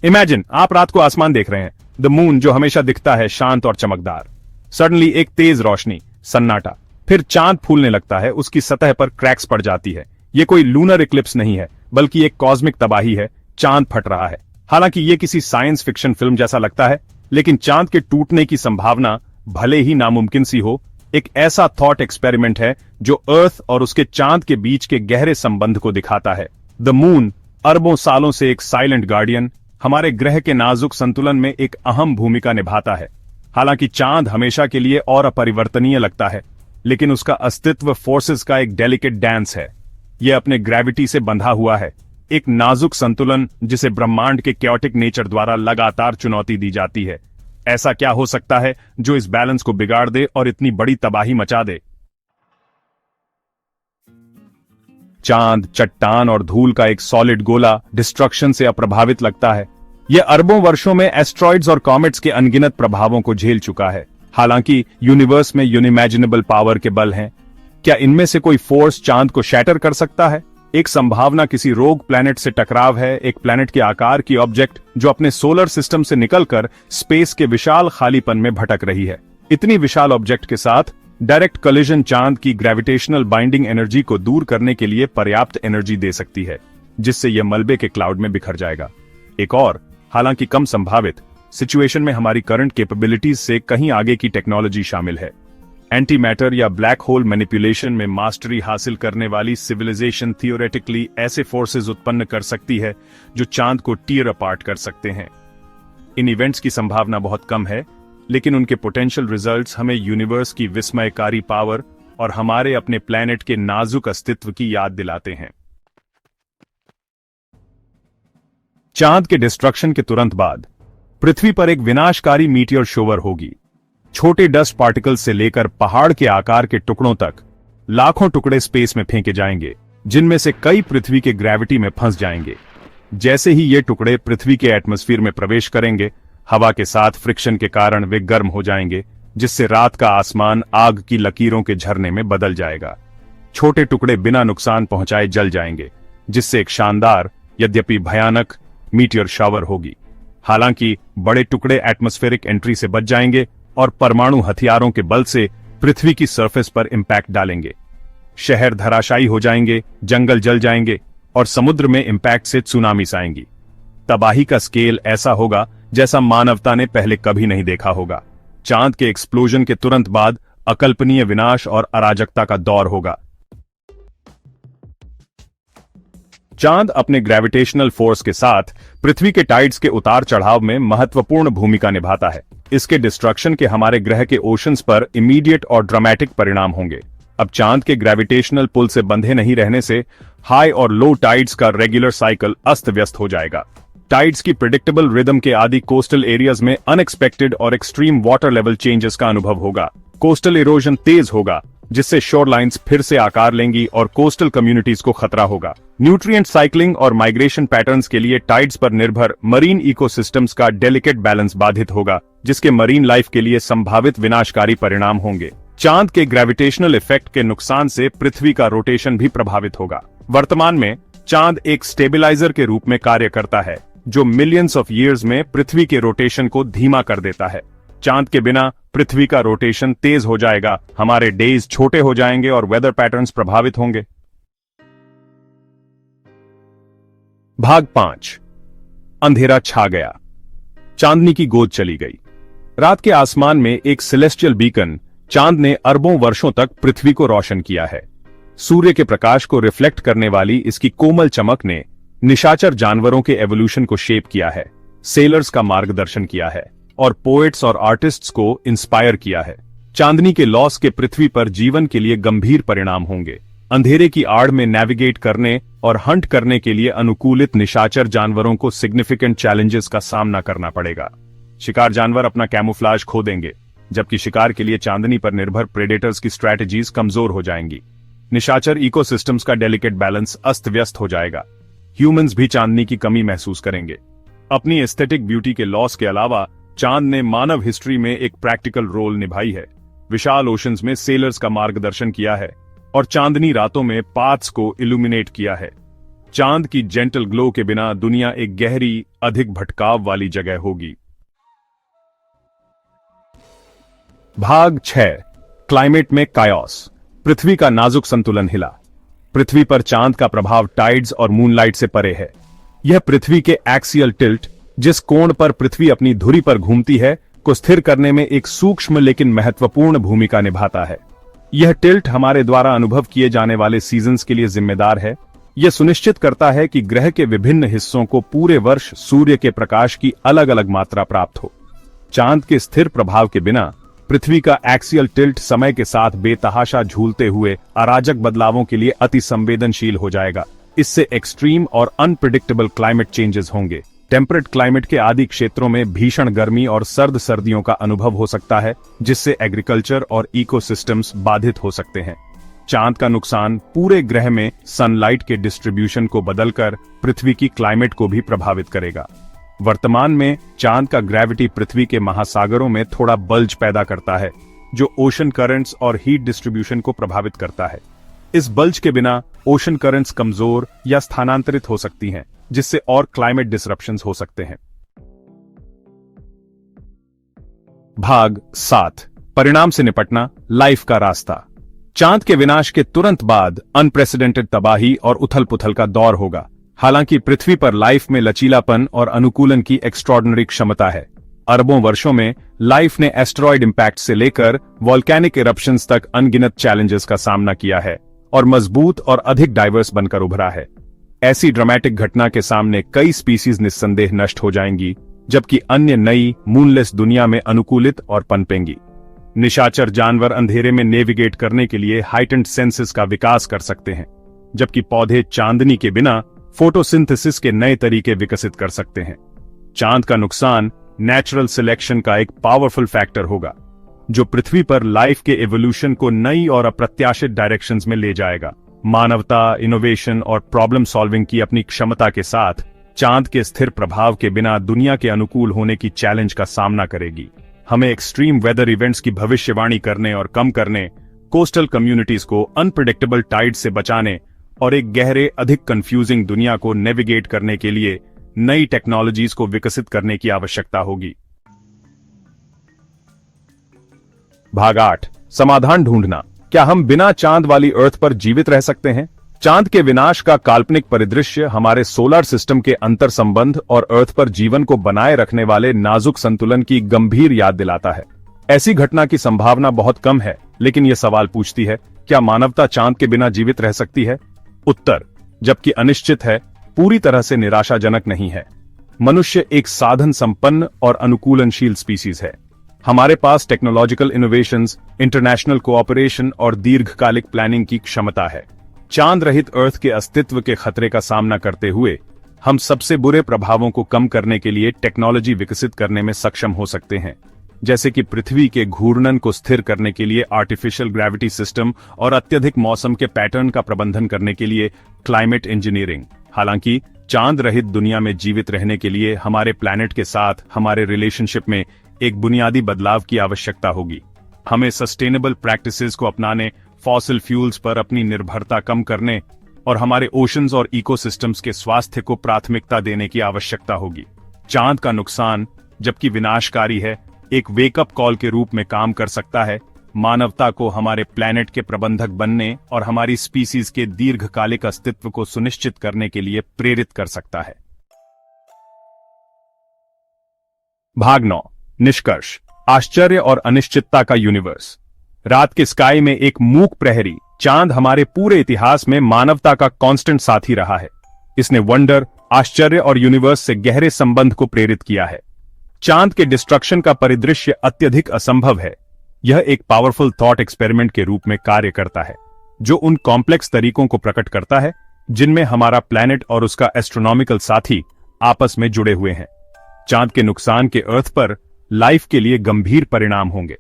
Imagine आप रात को आसमान देख रहे हैं, द मून जो हमेशा दिखता है शांत और चमकदार। सडनली एक तेज रोशनी, सन्नाटा, फिर चांद फूलने लगता है, उसकी सतह पर क्रैक्स पड़ जाती है। ये कोई लूनर इक्लिप्स नहीं है, बल्कि एक कॉस्मिक तबाही है। चांद फट रहा है। हालांकि ये किसी साइंस फिक्शन फिल्म जैसा लगता है, लेकिन चांद के टूटने की संभावना भले ही नामुमकिन सी हो, एक ऐसा थॉट एक्सपेरिमेंट है जो अर्थ और उसके चांद के बीच के गहरे संबंध को दिखाता है। द मून अरबों सालों से एक साइलेंट गार्डियन, हमारे ग्रह के नाजुक संतुलन में एक अहम भूमिका निभाता है। हालांकि चांद हमेशा के लिए और अपरिवर्तनीय लगता है, लेकिन उसका अस्तित्व फोर्सेस का एक डेलिकेट डांस है। यह अपने ग्रेविटी से बंधा हुआ है, एक नाजुक संतुलन जिसे ब्रह्मांड के कैओटिक नेचर द्वारा लगातार चुनौती दी जाती है। ऐसा क्या हो सकता है जो इस बैलेंस को बिगाड़ दे और इतनी बड़ी तबाही मचा दे? चांद, चट्टान और धूल का एक सॉलिड गोला डिस्ट्रक्शन से अप्रभावित लगता है। यह अरबों वर्षों में एस्ट्रॉइड्स और कॉमेट्स के अनगिनत प्रभावों को झेल चुका है। हालांकि यूनिवर्स में यूनिमैजिनेबल पावर के बल हैं। क्या इनमें से कोई फोर्स चांद को शैटर कर सकता है? एक संभावना किसी रोग प्लैनेट से टकराव है, एक प्लैनेट के आकार की ऑब्जेक्ट जो अपने सोलर सिस्टम से निकलकर स्पेस के विशाल खालीपन में भटक रही है। इतनी विशाल ऑब्जेक्ट के साथ डायरेक्ट कोलिजन चांद की ग्रेविटेशनल बाइंडिंग एनर्जी को दूर करने के लिए पर्याप्त एनर्जी दे सकती है, जिससे यह मलबे के क्लाउड में बिखर जाएगा। एक और, हालांकि कम संभावित सिचुएशन में हमारी करंट कैपेबिलिटीज से कहीं आगे की टेक्नोलॉजी शामिल है। एंटी मैटर या ब्लैक होल मैनिपुलेशन में मास्टरी हासिल करने वाली सिविलाइजेशन थियोरेटिकली ऐसे फोर्सेस उत्पन्न कर सकती है जो चांद को टीयर अपार्ट कर सकते हैं। इन इवेंट्स की संभावना बहुत कम है, लेकिन उनके पोटेंशियल रिजल्ट्स हमें यूनिवर्स की विस्मयकारी पावर और हमारे अपने प्लैनेट के नाजुक अस्तित्व की याद दिलाते हैं। चांद के डिस्ट्रक्शन के तुरंत बाद पृथ्वी पर एक विनाशकारी मीटियोर शोवर होगी। छोटे डस्ट पार्टिकल्स से लेकर पहाड़ के आकार के टुकड़ों तक लाखों टुकड़े स्पेस में फेंके जाएंगे, जिनमें से कई पृथ्वी के ग्रेविटी में फंस जाएंगे। जैसे ही ये टुकड़े पृथ्वी के एटमॉस्फेयर में प्रवेश करेंगे, हवा के साथ फ्रिक्शन के कारण वे गर्म हो जाएंगे, जिससे रात का आसमान आग की लकीरों के झरने में बदल जाएगा। छोटे टुकड़े बिना नुकसान पहुंचाए जल जाएंगे, जिससे एक शानदार यद्यपि भयानक मीटियोर शावर होगी। हालांकि बड़े टुकड़े एटमॉस्फेरिक एंट्री से बच जाएंगे और परमाणु हथियारों के बल से पृथ्वी की सरफेस पर इंपैक्ट डालेंगे। शहर धराशायी हो जाएंगे, जंगल जल जाएंगे और समुद्र में इंपैक्ट से सुनामीस आएंगी। तबाही का स्केल ऐसा होगा जैसा मानवता ने पहले कभी नहीं देखा होगा। चांद के एक्सप्लोजन के तुरंत बाद अकल्पनीय विनाश और अराजकता का दौर होगा। चांद अपने ग्रेविटेशनल फोर्स के साथ पृथ्वी के टाइड्स के उतार चढ़ाव में महत्वपूर्ण भूमिका निभाता है। इसके डिस्ट्रक्शन के हमारे ग्रह के ओशंस पर इमीडिएट और ड्रामेटिक परिणाम होंगे। अब चांद के ग्रेविटेशनल पुल से बंधे नहीं रहने से हाई और लो टाइड्स का रेगुलर साइकिल अस्त व्यस्त हो जाएगा। टाइड्स की प्रिडिक्टेबल रिदम के आदि कोस्टल एरियाज में अनएक्सपेक्टेड और एक्सट्रीम वाटर लेवल चेंजेस का अनुभव होगा। कोस्टल इरोजन तेज होगा, जिससे शोरलाइंस फिर से आकार लेंगी और कोस्टल कम्युनिटीज को खतरा होगा। न्यूट्रिएंट साइक्लिंग और माइग्रेशन पैटर्न्स के लिए टाइड्स पर निर्भर मरीन इकोसिस्टम्स का डेलिकेट बैलेंस बाधित होगा, जिसके मरीन लाइफ के लिए संभावित विनाशकारी परिणाम होंगे। चांद के ग्रेविटेशनल इफेक्ट के नुकसान से पृथ्वी का रोटेशन भी प्रभावित होगा। वर्तमान में चांद एक स्टेबिलाईजर के रूप में कार्य करता है, जो मिलियंस ऑफ ईयर्स में पृथ्वी के रोटेशन को धीमा कर देता है। चांद के बिना पृथ्वी का रोटेशन तेज हो जाएगा, हमारे डेज छोटे हो जाएंगे और वेदर पैटर्न्स प्रभावित होंगे। भाग 5। अंधेरा छा गया। चांदनी की गोद चली गई। रात के आसमान में एक सेलेस्टियल बीकन चांद ने अरबों वर्षों तक पृथ्वी को रोशन किया है। सूर्य के प्रकाश को रिफ्लेक्ट करने वाली इसकी कोमल चमक ने निशाचर जानवरों के एवोल्यूशन को शेप किया है, सेलर्स का मार्गदर्शन किया है और पोएट्स और आर्टिस्ट्स को इंस्पायर किया है। चांदनी के लॉस के पृथ्वी पर जीवन के लिए गंभीर परिणाम होंगे। अंधेरे की आड़ में नेविगेट करने और हंट करने के लिए अनुकूलित निशाचर जानवरों को सिग्निफिकेंट चैलेंजेस का सामना करना पड़ेगा। शिकार जानवर अपना कैमोफ्लाज खो देंगे, जबकि शिकार के लिए चांदनी पर निर्भर प्रेडेटर्स की स्ट्रैटेजीज कमजोर हो जाएंगी। निशाचर इकोसिस्टम्स का डेलिकेट बैलेंस अस्त व्यस्त हो जाएगा। ह्यूमंस भी चांदनी की कमी महसूस करेंगे। अपनी एस्थेटिक ब्यूटी के लॉस के अलावा चांद ने मानव हिस्ट्री में एक प्रैक्टिकल रोल निभाई है। विशाल ओशंस में सेलर्स का मार्गदर्शन किया है और चांदनी रातों में पाथ्स को इल्यूमिनेट किया है। चांद की जेंटल ग्लो के बिना दुनिया एक गहरी, अधिक भटकाव वाली जगह होगी। भाग 6। क्लाइमेट में कायोस। पृथ्वी का नाजुक संतुलन हिला। पृथ्वी पर चांद का प्रभाव टाइड्स और मूनलाइट से परे है। यह पृथ्वी के एक्सियल टिल्ट, जिस कोण पर पृथ्वी अपनी धुरी पर घूमती है, को स्थिर करने में एक सूक्ष्म लेकिन महत्वपूर्ण भूमिका निभाता है। यह टिल्ट हमारे द्वारा अनुभव किए जाने वाले सीजन्स के लिए जिम्मेदार है। यह सुनिश्चित करता है कि ग्रह के विभिन्न हिस्सों को पूरे वर्ष सूर्य के प्रकाश की अलग अलग मात्रा प्राप्त हो। चांद के स्थिर प्रभाव के बिना पृथ्वी का एक्सियल टिल्ट समय के साथ बेतहाशा झूलते हुए अराजक बदलावों के लिए अति संवेदनशील हो जाएगा। इससे एक्सट्रीम और अनप्रिडिक्टेबल क्लाइमेट चेंजेस होंगे। टेम्परेट क्लाइमेट के आदि क्षेत्रों में भीषण गर्मी और सर्द सर्दियों का अनुभव हो सकता है, जिससे एग्रीकल्चर और इकोसिस्टम्स बाधित हो सकते हैं। चांद का नुकसान पूरे ग्रह में सनलाइट के डिस्ट्रीब्यूशन को बदलकर पृथ्वी की क्लाइमेट को भी प्रभावित करेगा। वर्तमान में चांद का ग्रेविटी पृथ्वी के महासागरों में थोड़ा बल्ज पैदा करता है, जो ओशन करंट्स और हीट डिस्ट्रीब्यूशन को प्रभावित करता है। इस बल्ज के बिना ओशन करंट्स कमजोर या स्थानांतरित हो सकती हैं, जिससे और क्लाइमेट डिसरप्शंस हो सकते हैं। भाग 7। परिणाम से निपटना, लाइफ का रास्ता। चांद के विनाश के तुरंत बाद अनप्रेसिडेंटेड तबाही और उथल पुथल का दौर होगा। हालांकि पृथ्वी पर लाइफ में लचीलापन और अनुकूलन की एक्स्ट्रॉर्डिनरी क्षमता है। अरबों वर्षों में लाइफ ने एस्टेरॉयड इंपैक्ट से लेकर वॉल्केनिक इरप्शंस तक अनगिनत चैलेंजेस का सामना किया है और मजबूत और अधिक डाइवर्स बनकर उभरा है। ऐसी ड्रामेटिक घटना के सामने कई स्पीसीज निस्संदेह नष्ट हो जाएंगी, जबकि अन्य नई मूनलेस दुनिया में अनुकूलित और पनपेंगी। निशाचर जानवर अंधेरे में नेविगेट करने के लिए हाइटेंड सेंसेस का विकास कर सकते हैं, जबकि पौधे चांदनी के बिना फोटोसिंथेसिस के नए तरीके विकसित कर सकते हैं। चांद का नुकसान नेचुरल सिलेक्शन का एक पावरफुल फैक्टर होगा, जो पृथ्वी पर लाइफ के एवोल्यूशन को नई और अप्रत्याशित डायरेक्शंस में ले जाएगा। मानवता इनोवेशन और प्रॉब्लम सॉल्विंग की अपनी क्षमता के साथ चांद के स्थिर प्रभाव के बिना दुनिया के अनुकूल होने की चैलेंज का सामना करेगी। हमें एक्सट्रीम वेदर इवेंट्स की भविष्यवाणी करने और कम करने, कोस्टल कम्युनिटीज को अनप्रेडिक्टेबल टाइड से बचाने और एक गहरे, अधिक कंफ्यूजिंग दुनिया को नेविगेट करने के लिए नई टेक्नोलॉजीज को विकसित करने की आवश्यकता होगी। भाग 8। समाधान ढूंढना। क्या हम बिना चांद वाली अर्थ पर जीवित रह सकते हैं? चांद के विनाश का काल्पनिक परिदृश्य हमारे सोलर सिस्टम के अंतर संबंध और अर्थ पर जीवन को बनाए रखने वाले नाजुक संतुलन की गंभीर याद दिलाता है। ऐसी घटना की संभावना बहुत कम है, लेकिन यह सवाल पूछती है, क्या मानवता चांद के बिना जीवित रह सकती है? उत्तर, जबकि अनिश्चित है, पूरी तरह से निराशाजनक नहीं है। मनुष्य एक साधन संपन्न और अनुकूलनशील स्पीसीज है। हमारे पास टेक्नोलॉजिकल इनोवेशंस, इंटरनेशनल कोऑपरेशन और दीर्घकालिक प्लानिंग की क्षमता है। चांद रहित अर्थ के अस्तित्व के खतरे का सामना करते हुए हम सबसे बुरे प्रभावों को कम करने के लिए टेक्नोलॉजी विकसित करने में सक्षम हो सकते हैं, जैसे कि पृथ्वी के घूर्णन को स्थिर करने के लिए आर्टिफिशियल ग्रेविटी सिस्टम और अत्यधिक मौसम के पैटर्न का प्रबंधन करने के लिए क्लाइमेट इंजीनियरिंग। हालांकि चांद रहित दुनिया में जीवित रहने के लिए हमारे प्लैनेट के साथ हमारे रिलेशनशिप में एक बुनियादी बदलाव की आवश्यकता होगी। हमें सस्टेनेबल प्रैक्टिसेस को अपनाने, फॉसिल फ्यूल्स पर अपनी निर्भरता कम करने और हमारे ओशंस और इकोसिस्टम्स के स्वास्थ्य को प्राथमिकता देने की आवश्यकता होगी। चांद का नुकसान, जबकि विनाशकारी है, एक वेकअप कॉल के रूप में काम कर सकता है, मानवता को हमारे प्लैनेट के प्रबंधक बनने और हमारी स्पीसीज के दीर्घकालिक अस्तित्व को सुनिश्चित करने के लिए प्रेरित कर सकता है। भाग 9। निष्कर्ष। आश्चर्य और अनिश्चितता का यूनिवर्स। रात के स्काई में एक मूक प्रहरी चांद हमारे पूरे इतिहास में मानवता का कांस्टेंट साथी रहा है। इसने वंडर, आश्चर्य और यूनिवर्स से गहरे संबंध को प्रेरित किया है। चांद के डिस्ट्रक्शन का परिदृश्य अत्यधिक असंभव है। यह एक पावरफुल थॉट एक्सपेरिमेंट के रूप में कार्य करता है, जो उन कॉम्प्लेक्स तरीकों को प्रकट करता है जिनमें हमारा प्लैनेट और उसका एस्ट्रोनॉमिकल साथी आपस में जुड़े हुए हैं। चांद के नुकसान के अर्थ पर लाइफ के लिए गंभीर परिणाम होंगे।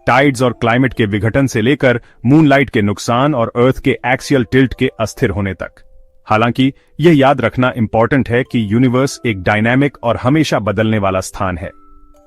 टाइड्स और क्लाइमेट के विघटन से लेकर मूनलाइट के नुकसान और अर्थ के एक्सियल टिल्ट के अस्थिर होने तक। हालांकि यह याद रखना इंपॉर्टेंट है कि यूनिवर्स एक डायनामिक और हमेशा बदलने वाला स्थान है।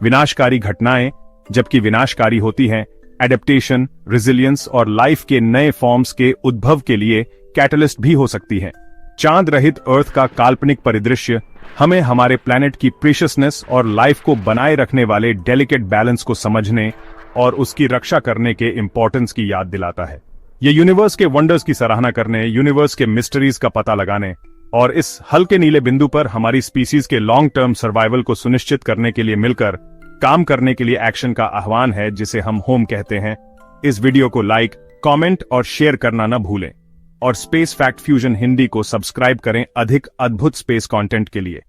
विनाशकारी घटनाएं, जबकि विनाशकारी होती हैं, एडेप्टेशन, रेजिलियंस और लाइफ के नए फॉर्म्स के उद्भव के लिए कैटलिस्ट भी हो सकती हैं। चांद रहित अर्थ का काल्पनिक परिदृश्य हमें हमारे प्लैनेट की प्रीशियसनेस और लाइफ को बनाए रखने वाले डेलिकेट बैलेंस को समझने और उसकी रक्षा करने के इंपॉर्टेंस की याद दिलाता है। ये यूनिवर्स के वंडर्स की सराहना करने, यूनिवर्स के मिस्ट्रीज का पता लगाने और इस हल्के नीले बिंदु पर हमारी स्पीसीज के लॉन्ग टर्म सर्वाइवल को सुनिश्चित करने के लिए मिलकर काम करने के लिए एक्शन का आह्वान है, जिसे हम होम कहते हैं। इस वीडियो को लाइक, कमेंट और शेयर करना न भूलें और स्पेस फैक्ट फ्यूजन हिंदी को सब्सक्राइब करें अधिक अद्भुत स्पेस कंटेंट के लिए।